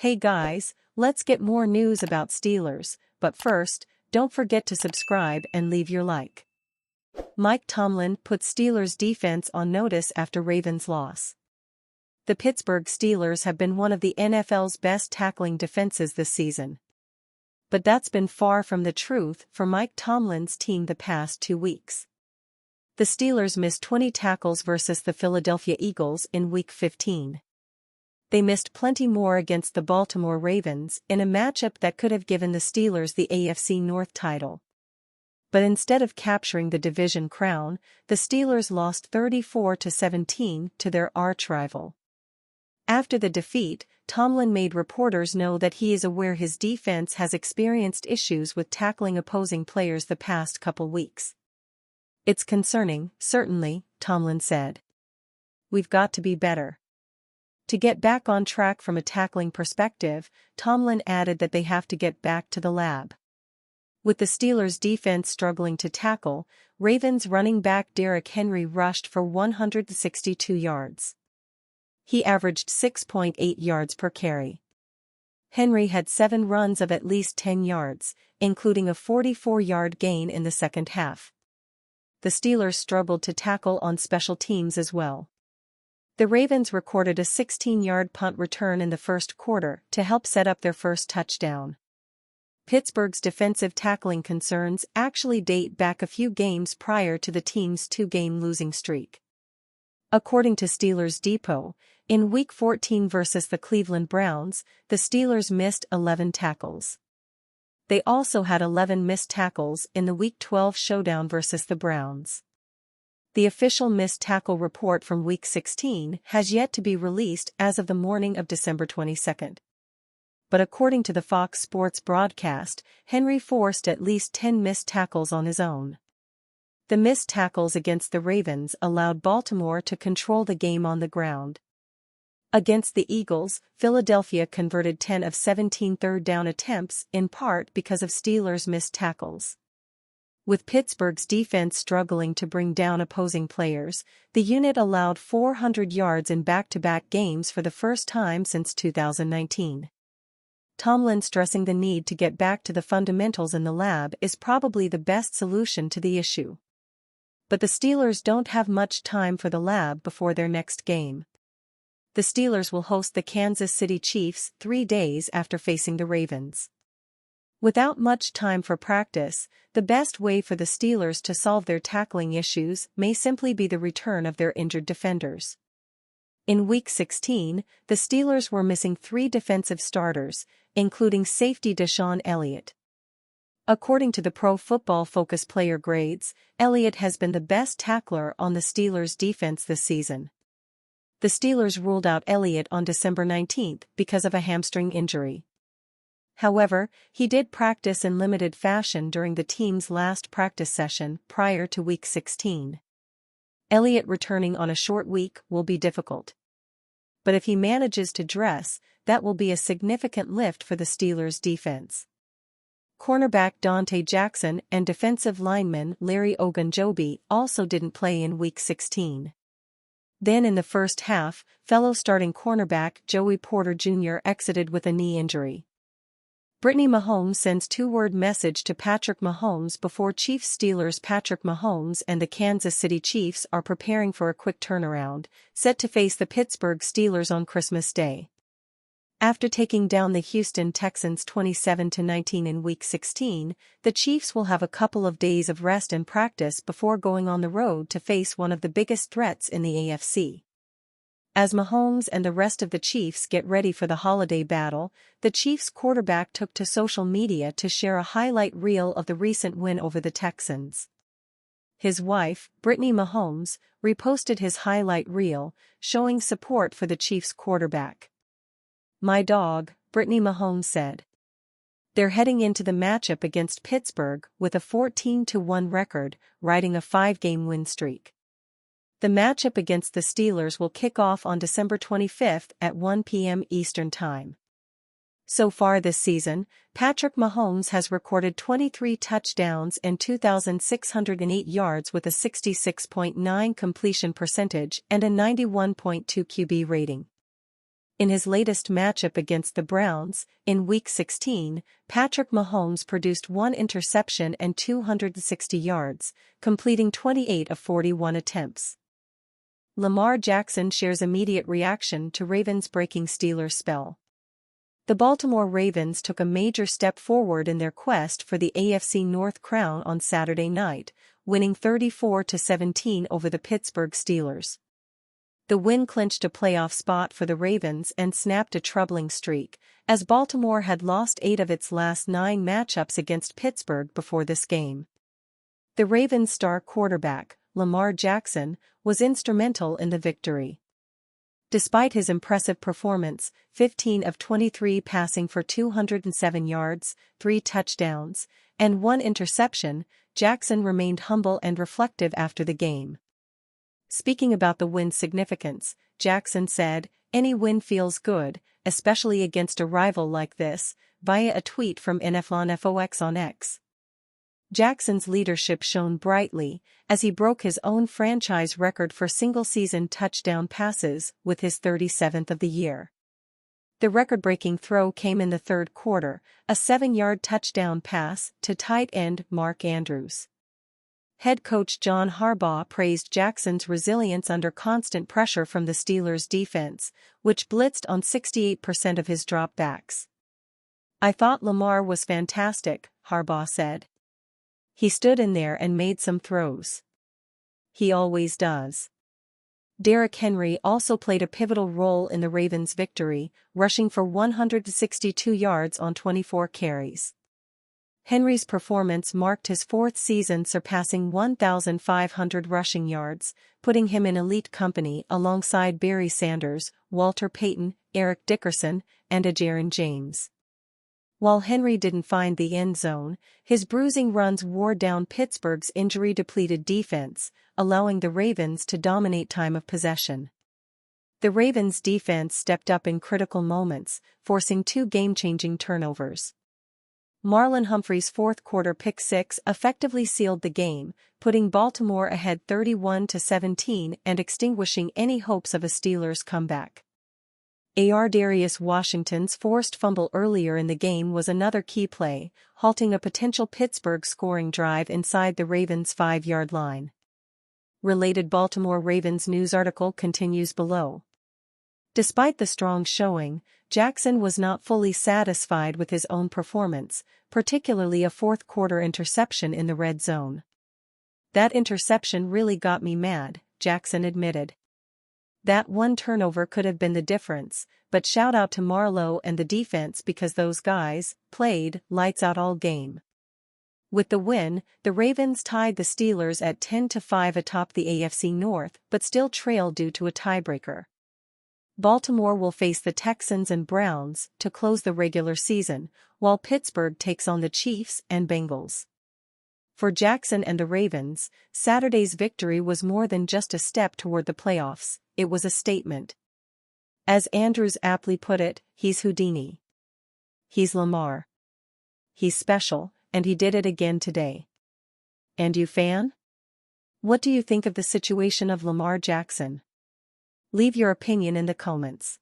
Hey guys, let's get more news about Steelers, but first, don't forget to subscribe and leave your like. Mike Tomlin put Steelers defense on notice after Ravens' loss. The Pittsburgh Steelers have been one of the NFL's best tackling defenses this season. But that's been far from the truth for Mike Tomlin's team the past 2 weeks. The Steelers missed 20 tackles versus the Philadelphia Eagles in Week 15. They missed plenty more against the Baltimore Ravens in a matchup that could have given the Steelers the AFC North title. But instead of capturing the division crown, the Steelers lost 34-17 to their arch-rival. After the defeat, Tomlin made reporters know that he is aware his defense has experienced issues with tackling opposing players the past couple weeks. "It's concerning, certainly," Tomlin said. "We've got to be better." To get back on track from a tackling perspective, Tomlin added that they have to get back to the lab. With the Steelers' defense struggling to tackle, Ravens running back Derrick Henry rushed for 162 yards. He averaged 6.8 yards per carry. Henry had 7 runs of at least 10 yards, including a 44-yard gain in the second half. The Steelers struggled to tackle on special teams as well. The Ravens recorded a 16-yard punt return in the first quarter to help set up their first touchdown. Pittsburgh's defensive tackling concerns actually date back a few games prior to the team's 2-game losing streak. According to Steelers Depot, in Week 14 versus the Cleveland Browns, the Steelers missed 11 tackles. They also had 11 missed tackles in the Week 12 showdown versus the Browns. The official missed tackle report from Week 16 has yet to be released as of the morning of December 22. But according to the Fox Sports broadcast, Henry forced at least 10 missed tackles on his own. The missed tackles against the Ravens allowed Baltimore to control the game on the ground. Against the Eagles, Philadelphia converted 10 of 17 third-down attempts in part because of Steelers' missed tackles. With Pittsburgh's defense struggling to bring down opposing players, the unit allowed 400 yards in back-to-back games for the first time since 2019. Tomlin stressing the need to get back to the fundamentals in the lab is probably the best solution to the issue. But the Steelers don't have much time for the lab before their next game. The Steelers will host the Kansas City Chiefs 3 days after facing the Ravens. Without much time for practice, the best way for the Steelers to solve their tackling issues may simply be the return of their injured defenders. In Week 16, the Steelers were missing 3 defensive starters, including safety Deshaun Elliott. According to the Pro Football Focus player grades, Elliott has been the best tackler on the Steelers' defense this season. The Steelers ruled out Elliott on December 19 because of a hamstring injury. However, he did practice in limited fashion during the team's last practice session prior to Week 16. Elliott returning on a short week will be difficult. But if he manages to dress, that will be a significant lift for the Steelers' defense. Cornerback Dante Jackson and defensive lineman Larry Ogunjobi also didn't play in Week 16. Then in the first half, fellow starting cornerback Joey Porter Jr. exited with a knee injury. Brittany Mahomes sends 2-word message to Patrick Mahomes before Chiefs Steelers. Patrick Mahomes and the Kansas City Chiefs are preparing for a quick turnaround, set to face the Pittsburgh Steelers on Christmas Day. After taking down the Houston Texans 27-19 in Week 16, the Chiefs will have a couple of days of rest and practice before going on the road to face one of the biggest threats in the AFC. As Mahomes and the rest of the Chiefs get ready for the holiday battle, the Chiefs quarterback took to social media to share a highlight reel of the recent win over the Texans. His wife, Brittany Mahomes, reposted his highlight reel, showing support for the Chiefs quarterback. "My dog," Brittany Mahomes said. They're heading into the matchup against Pittsburgh with a 14-1 record, riding a 5-game win streak. The matchup against the Steelers will kick off on December 25 at 1 p.m. Eastern Time. So far this season, Patrick Mahomes has recorded 23 touchdowns and 2,608 yards with a 66.9 completion percentage and a 91.2 QB rating. In his latest matchup against the Browns, in Week 16, Patrick Mahomes produced 1 interception and 260 yards, completing 28 of 41 attempts. Lamar Jackson shares immediate reaction to Ravens breaking Steelers spell. The Baltimore Ravens took a major step forward in their quest for the AFC North crown on Saturday night, winning 34-17 over the Pittsburgh Steelers. The win clinched a playoff spot for the Ravens and snapped a troubling streak, as Baltimore had lost 8 of its last 9 matchups against Pittsburgh before this game. The Ravens' star quarterback, Lamar Jackson, was instrumental in the victory. Despite his impressive performance, 15 of 23 passing for 207 yards, 3 touchdowns, and 1 interception, Jackson remained humble and reflective after the game. Speaking about the win's significance, Jackson said, "Any win feels good, especially against a rival like this," via a tweet from NFLFOX on X. Jackson's leadership shone brightly, as he broke his own franchise record for single-season touchdown passes with his 37th of the year. The record-breaking throw came in the third quarter, a 7-yard touchdown pass to tight end Mark Andrews. Head coach John Harbaugh praised Jackson's resilience under constant pressure from the Steelers' defense, which blitzed on 68% of his dropbacks. "I thought Lamar was fantastic," Harbaugh said. "He stood in there and made some throws. He always does." Derrick Henry also played a pivotal role in the Ravens' victory, rushing for 162 yards on 24 carries. Henry's performance marked his 4th season surpassing 1,500 rushing yards, putting him in elite company alongside Barry Sanders, Walter Payton, Eric Dickerson, and Adrian James. While Henry didn't find the end zone, his bruising runs wore down Pittsburgh's injury-depleted defense, allowing the Ravens to dominate time of possession. The Ravens' defense stepped up in critical moments, forcing 2 game-changing turnovers. Marlon Humphrey's fourth-quarter pick-six effectively sealed the game, putting Baltimore ahead 31-17 and extinguishing any hopes of a Steelers comeback. Darius Washington's forced fumble earlier in the game was another key play, halting a potential Pittsburgh scoring drive inside the Ravens' 5-yard line. Related Baltimore Ravens news article continues below. Despite the strong showing, Jackson was not fully satisfied with his own performance, particularly a fourth-quarter interception in the red zone. "That interception really got me mad," Jackson admitted. "That one turnover could have been the difference, but shout out to Marlowe and the defense because those guys played lights out all game." With the win, the Ravens tied the Steelers at 10-5 atop the AFC North but still trail due to a tiebreaker. Baltimore will face the Texans and Browns to close the regular season, while Pittsburgh takes on the Chiefs and Bengals. For Jackson and the Ravens, Saturday's victory was more than just a step toward the playoffs, it was a statement. As Andrews aptly put it, he's Houdini. He's Lamar. He's special, and he did it again today. And you, fan? What do you think of the situation of Lamar Jackson? Leave your opinion in the comments.